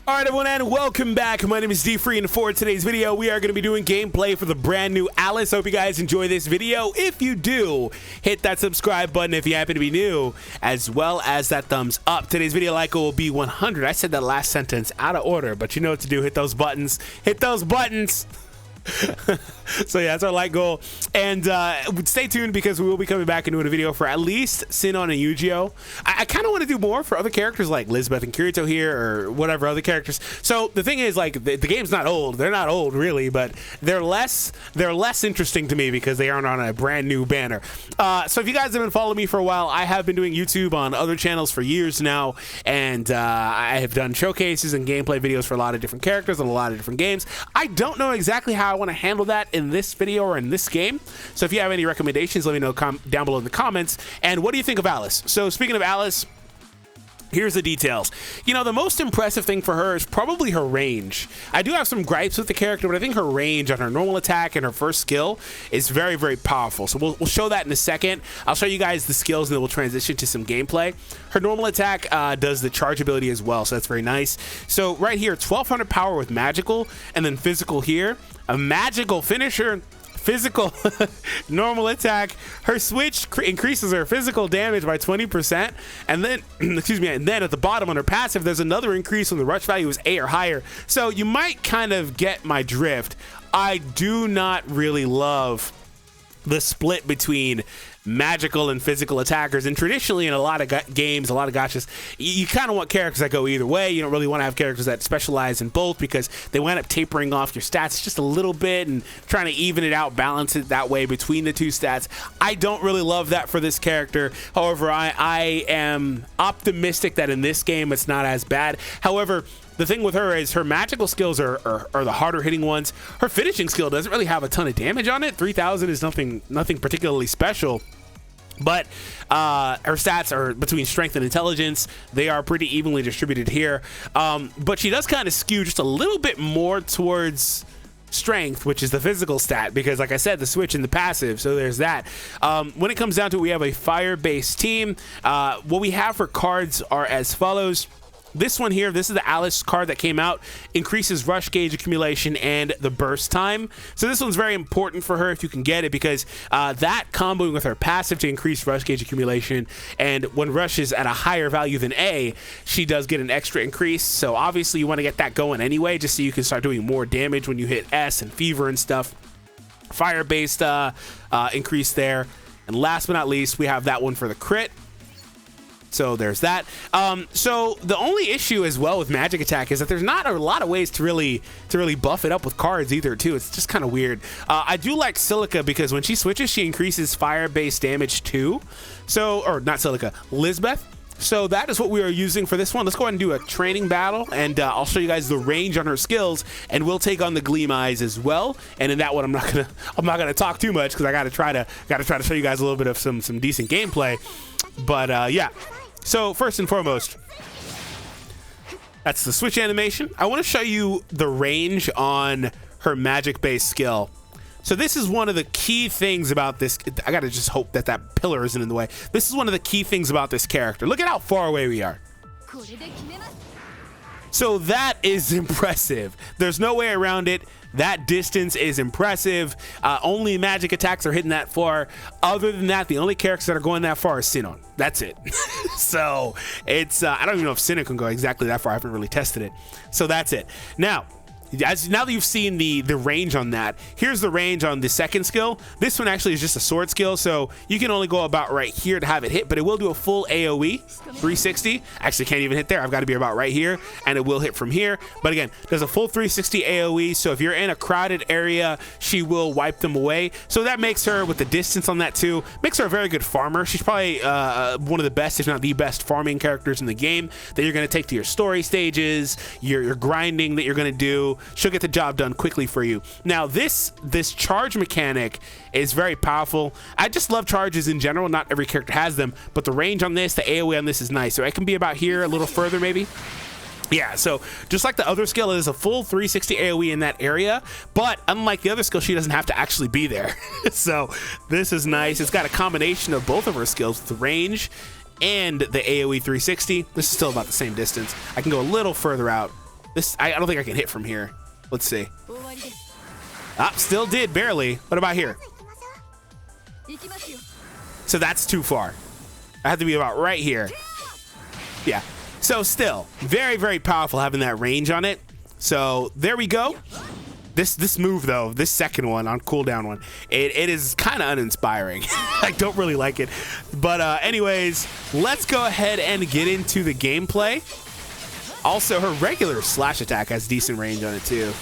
All right, everyone, and welcome back. My name is DFree, and for today's video, we are going to be doing gameplay for the brand new Alice. Hope you guys enjoy this video. If you do, hit that subscribe button if you happen to be new, as well as that thumbs up. Today's video like will be 100. I said that last sentence out of order, but you know what to do. Hit those buttons. Hit those buttons. So yeah, that's our like goal, and stay tuned because we will be coming back and doing a video for at least Sinon and Eugeo. I kind of want to do more for other characters like Lisbeth and Kirito here, or whatever other characters. So the thing is, like, the game's not old. They're not old really, but they're less interesting to me because they aren't on a brand new banner. So if you guys have been following me for a while, I have been doing YouTube on other channels for years now, and I have done showcases and gameplay videos for a lot of different characters and a lot of different games. I don't know exactly how I want to handle that in this video or in this game, so if you have any recommendations, let me know down below in the comments. And what do you think of Alice? So speaking of Alice, here's the details. You know, the most impressive thing for her is probably her range. I do have some gripes with the character, but I think her range on her normal attack and her first skill is very, very powerful. So we'll show that in a second. I'll show you guys the skills and then we'll transition to some gameplay. Her normal attack does the charge ability as well, so that's very nice. So right here, 1200 power with magical, and then physical here. A magical finisher, physical normal attack. Her switch increases her physical damage by 20%, and then excuse me, and then at the bottom on her passive there's another increase when the rush value is 8 or higher. So you might kind of get my drift. I do not really love the split between magical and physical attackers, and traditionally in a lot of games, a lot of gachas, you kind of want characters that go either way. You don't really want to have characters that specialize in both because they wind up tapering off your stats just a little bit and trying to even it out, balance it that way between the two stats. I don't really love that for this character. However, I am optimistic that in this game it's not as bad. However, the thing with her is her magical skills are the harder hitting ones. Her finishing skill doesn't really have a ton of damage on it. 3000 is nothing particularly special. But her stats are between strength and intelligence. They are pretty evenly distributed here. But she does kind of skew just a little bit more towards strength, which is the physical stat, because like I said, the switch and the passive, so there's that. When it comes down to it, we have a fire-based team. What we have for cards are as follows. This one here, this is the Alice card that came out, increases rush gauge accumulation and the burst time. So this one's very important for her if you can get it, because that comboing with her passive to increase rush gauge accumulation, and when rush is at a higher value than A, she does get an extra increase. So obviously you want to get that going anyway, just so you can start doing more damage when you hit S and fever and stuff. Fire-based increase there. And last but not least, we have that one for the crit. So there's that. So the only issue as well with magic attack is that there's not a lot of ways to really buff it up with cards either too. It's just kind of weird. I do like Silica because when she switches, she increases fire-based damage too. So, or not Silica, Lisbeth. So that is what we are using for this one. Let's go ahead and do a training battle, and I'll show you guys the range on her skills, and we'll take on the Gleam Eyes as well. And in that one, I'm not gonna talk too much because I gotta try to show you guys a little bit of some decent gameplay. But yeah. So first and foremost, that's the switch animation. I want to show you the range on her magic-based skill. So this is one of the key things about this. I gotta just hope that that pillar isn't in the way. This is one of the key things about this character. Look at how far away we are. So that is impressive. There's no way around it. That distance is impressive. Only magic attacks are hitting that far. Other than that, the only characters that are going that far is Sinon. That's it. So it's I don't even know if Sinon can go exactly that far. I haven't really tested it. So that's it. Now that you've seen the range on that, here's the range on the second skill. This one actually is just a sword skill, so you can only go about right here to have it hit, but it will do a full AoE 360. Actually can't even hit there. I've got to be about right here, and it will hit from here. But again, there's a full 360 AoE, so if you're in a crowded area, she will wipe them away. So that makes her, with the distance on that too, makes her a very good farmer. She's probably one of the best, if not the best, farming characters in the game that you're going to take to your story stages, your grinding that you're going to do. She'll get the job done quickly for you. Now this charge mechanic is very powerful. I just love charges in general. Not every character has them, but the range on this, the AoE on this is nice. So it can be about here, a little further maybe. Yeah, so just like the other skill, it is a full 360 AoE in that area, but unlike the other skill, she doesn't have to actually be there. So this is nice. It's got a combination of both of her skills, the range and the AoE 360. This is still about the same distance. I can go a little further out. This, I don't think I can hit from here. Let's see. Ah, still did, barely. What about here? So that's too far. I have to be about right here. Yeah. So still, very, very powerful having that range on it. So there we go. This move though, this second one on cooldown one, it is kind of uninspiring. I don't really like it. But anyways, let's go ahead and get into the gameplay. Also, her regular slash attack has decent range on it too.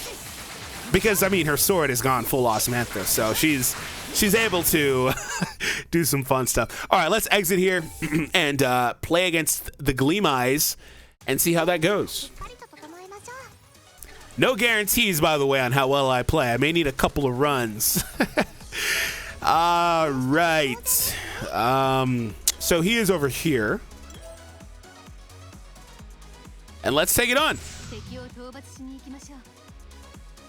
Because I mean, her sword has gone full Osmanthus, so she's able to do some fun stuff. All right, let's exit here and play against the Gleam Eyes and see how that goes. No guarantees, by the way, on how well I play. I may need a couple of runs. All right. So he is over here. And let's take it on.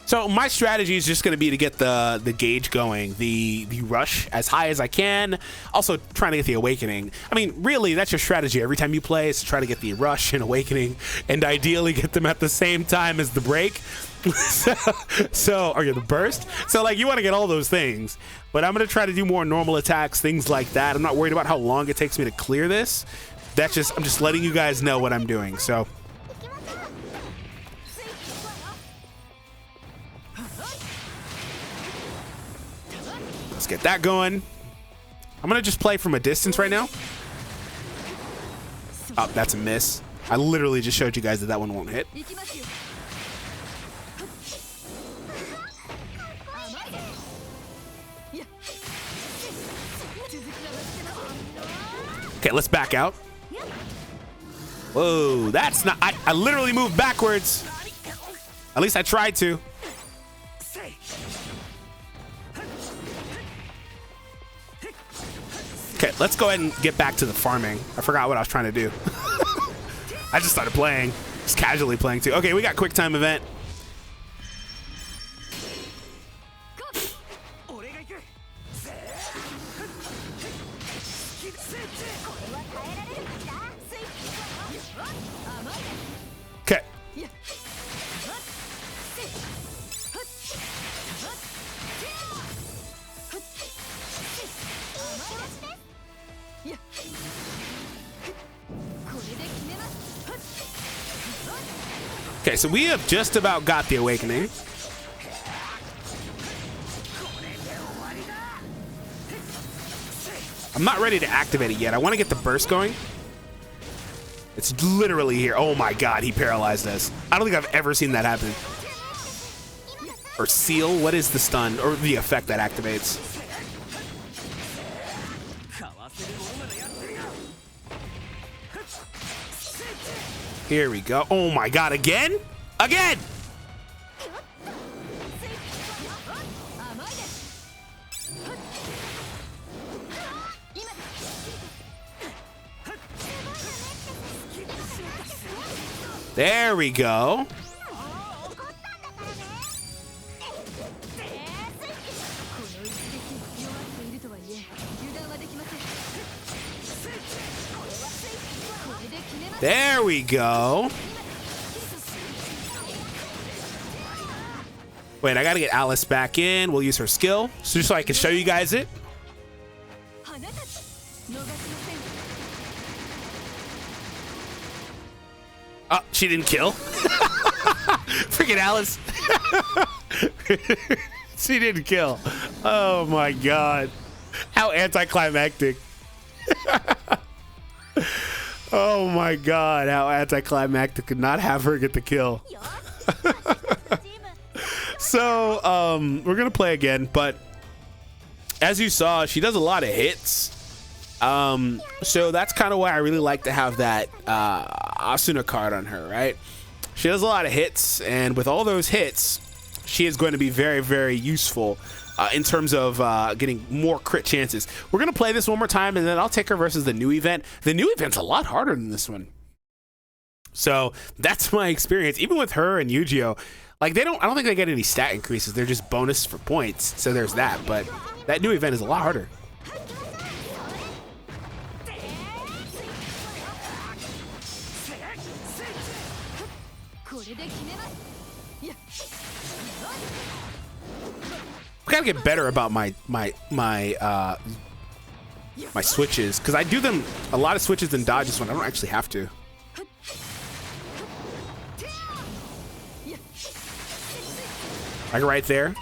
So my strategy is just going to be to get the gauge going, the rush as high as I can. Also trying to get the awakening. I mean, really, that's your strategy every time you play, is to try to get the rush and awakening, and ideally get them at the same time as the break. Or the burst. So like, you want to get all those things, but I'm going to try to do more normal attacks, things like that. I'm not worried about how long it takes me to clear this. I'm just letting you guys know what I'm doing. So. Let's get that going. I'm gonna just play from a distance right now. Oh, that's a miss. I literally just showed you guys that one won't hit. Okay, let's back out. Whoa, that's not... I literally moved backwards. At least I tried to. Okay, let's go ahead and get back to the farming. I forgot what I was trying to do. I just started playing. Just casually playing too. Okay, we got quick time event. Okay. Okay, so we have just about got the awakening. I'm not ready to activate it yet. I want to get the burst going. It's literally here. Oh my god, he paralyzed us. I don't think I've ever seen that happen. Or seal, what is the stun or the effect that activates? Here we go. Oh my god, again? Again! There we go. There we go. Wait, I gotta get Alice back in. We'll use her skill, so just so I can show you guys it. Oh, she didn't kill. Freaking Alice. She didn't kill. Oh my god. How anticlimactic. Oh my god, how anticlimactic to not have her get the kill. So, we're gonna play again, but as you saw, she does a lot of hits. So that's kind of why I really like to have that Asuna card on her, right? She does a lot of hits, and with all those hits, she is going to be very, very useful in terms of getting more crit chances. We're going to play this one more time, and then I'll take her versus the new event. The new event's a lot harder than this one. So that's my experience. Even with her and Eugeo, like I don't think they get any stat increases. They're just bonus for points. So there's that. But that new event is a lot harder. I gotta get better about my switches, because I do them a lot of switches and dodges when I don't actually have to. Like right there.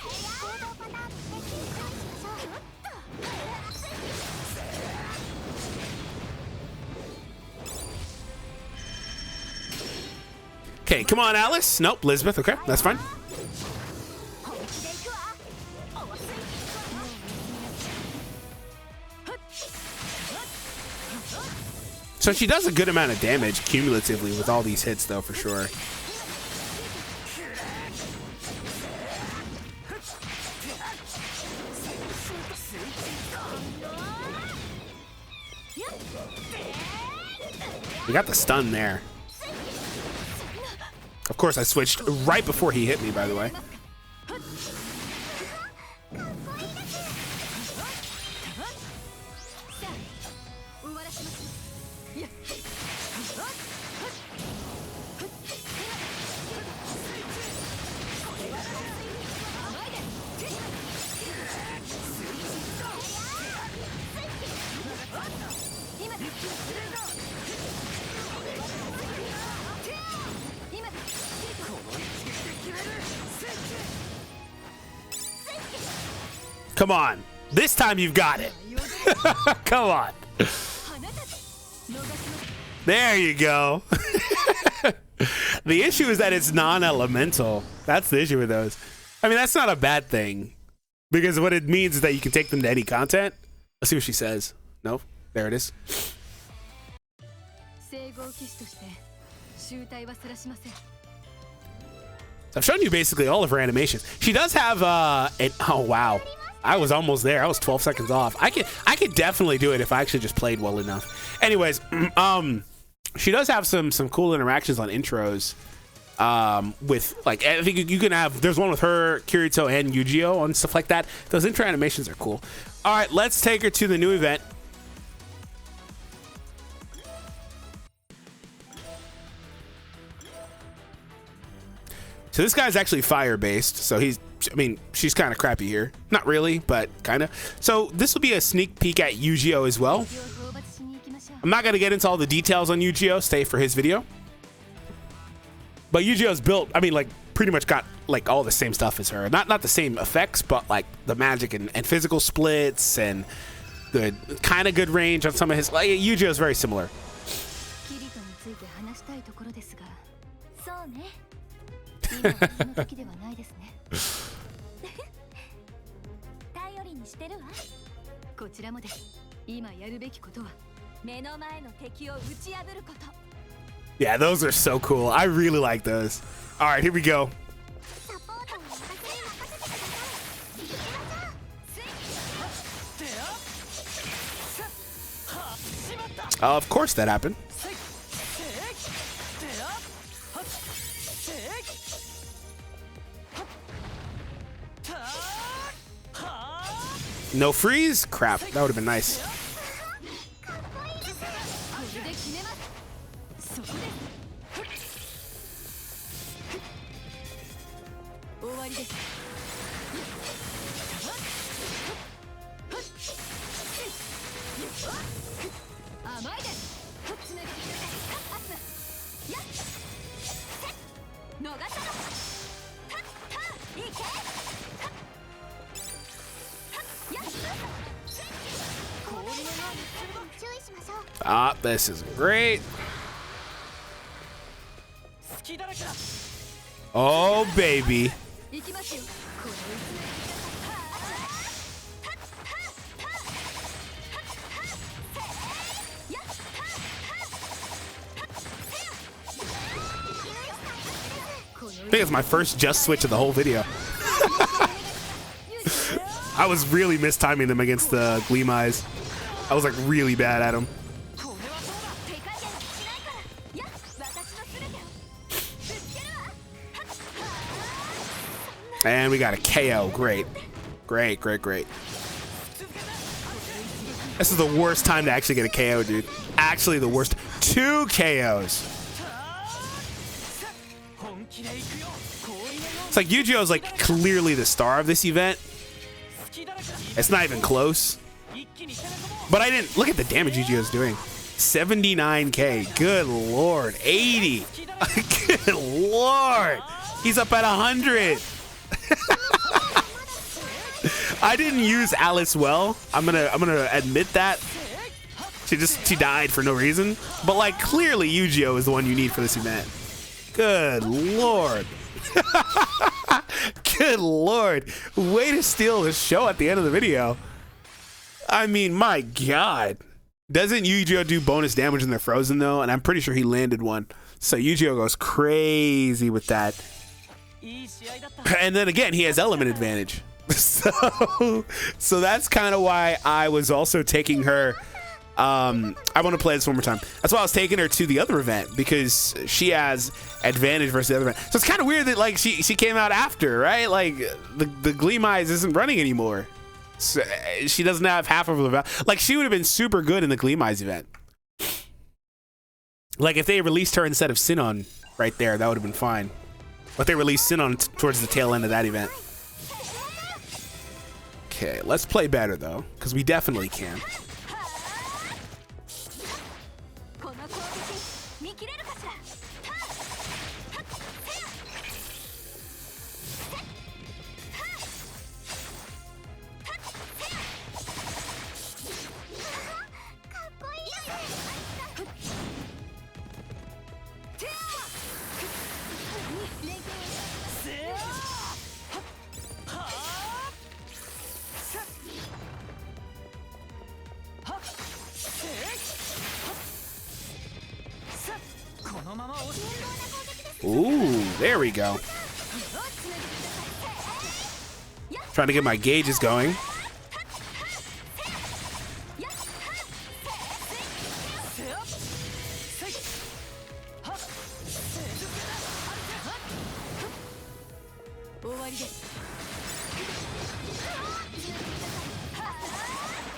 Okay, come on, Alice. Nope, Elizabeth. Okay, that's fine. So she does a good amount of damage cumulatively with all these hits, though, for sure. We got the stun there. Of course, I switched right before he hit me, by the way. Come on. This time you've got it. Come on. There you go. The issue is that it's non-elemental. That's the issue with those. I mean, that's not a bad thing, because what it means is that you can take them to any content. Let's see what she says. Nope. There it is. I've shown you basically all of her animations. She does have oh wow. I was almost there. I was 12 seconds off. I could definitely do it if I actually just played well enough. Anyways, she does have some cool interactions on intros. With like, I think you can have. There's one with her, Kirito, and Eugeo and stuff like that. Those intro animations are cool. All right, let's take her to the new event. So this guy's actually fire based. So I mean, she's kind of crappy here. Not really, but kind of. So this will be a sneak peek at Eugeo as well. I'm not going to get into all the details on Eugeo. Stay for his video. But Eugeo's built, I mean, like, pretty much got, like, all the same stuff as her. Not the same effects, but, like, the magic and physical splits and the kind of good range on some of his... Like, Eugeo's very similar. Yeah, those are so cool. I really like those. All right, here we go. Of course that happened. No freeze? Crap, that would have been nice. Ah, this is great. Oh, baby. I think it's my first just switch of the whole video. I was really mistiming them against the Gleam Eyes. I was like really bad at them. And we got a KO. Great. Great, great, great. This is the worst time to actually get a KO, dude. Actually the worst. 2 KOs. It's like Eugeo is like clearly the star of this event. It's not even close. But I didn't look at the damage Eugeo is doing. 79k. Good lord. 80. Good lord. He's up at 100. I didn't use Alice well. I'm gonna admit that. She died for no reason. But like clearly Eugeo is the one you need for this event. Good lord. Good lord. Way to steal the show at the end of the video. I mean, my god. Doesn't Eugeo do bonus damage when they're frozen though? And I'm pretty sure he landed one. So Eugeo goes crazy with that. And then again, he has element advantage. So that's kind of why I was also taking her. I want to play this one more time. That's why I was taking her to the other event, because she has advantage versus the other event. So it's kind of weird that like she came out after, right? Like the Gleam Eyes isn't running anymore. So she doesn't have half of the like she would have been super good in the Gleam Eyes event. Like if they released her instead of Sinon right there, that would have been fine. But they released Sinon towards the tail end of that event. Okay, let's play better though, because we definitely can. Ooh, there we go. Trying to get my gauges going.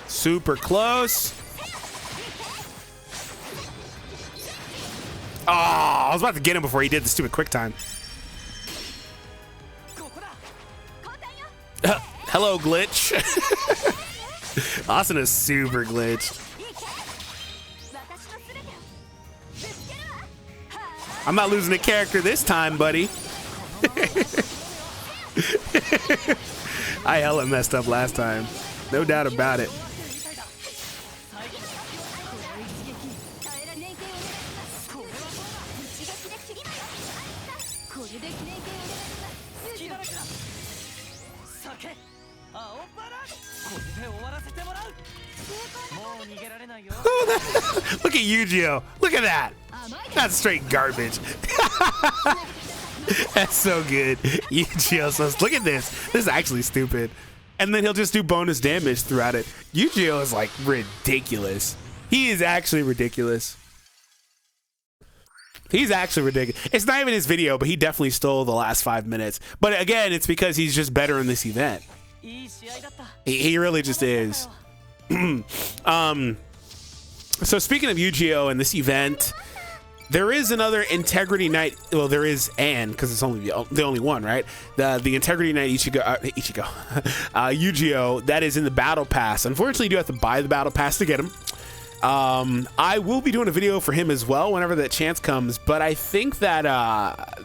Super close. Oh, I was about to get him before he did the stupid quick time. Hello, glitch. Asuna is super glitched. I'm not losing a character this time, buddy. I hella messed up last time. No doubt about it. Look at Eugeo. Look at that. That's straight garbage. That's so good. Eugeo says, look at this. This is actually stupid. And then he'll just do bonus damage throughout it. Eugeo is like ridiculous. He is actually ridiculous. He's actually ridiculous. It's not even his video, but he definitely stole the last 5 minutes. But again, it's because he's just better in this event. He really just is. So speaking of Eugeo and this event, there is another Integrity Night. Well, there is because it's only the only one, right? The Integrity Night Eugeo that is in the Battle Pass. Unfortunately, you do have to buy the Battle Pass to get him. I will be doing a video for him as well whenever that chance comes, but I think that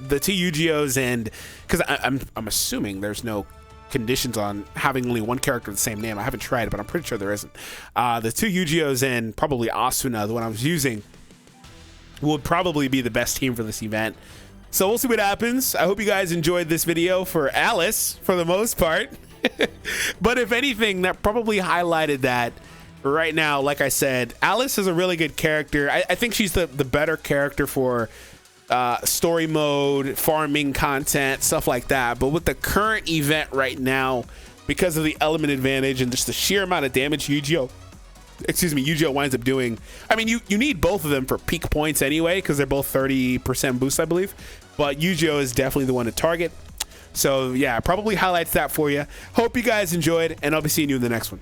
the two Eugeos, and because I'm assuming there's no conditions on having only one character with the same name. I haven't tried it, but I'm pretty sure there isn't. The two Eugeos and probably Asuna, the one I was using, would probably be the best team for this event. So we'll see what happens. I hope you guys enjoyed this video for Alice for the most part. But if anything, that probably highlighted that right now, like I said, Alice is a really good character. I think she's the better character for story mode, farming content, stuff like that. But with the current event right now, because of the element advantage and just the sheer amount of damage Eugeo winds up doing, I mean, you need both of them for peak points anyway, because they're both 30% boost, I believe. But Eugeo is definitely the one to target. So yeah, probably highlights that for you. Hope you guys enjoyed, and I'll be seeing you in the next one.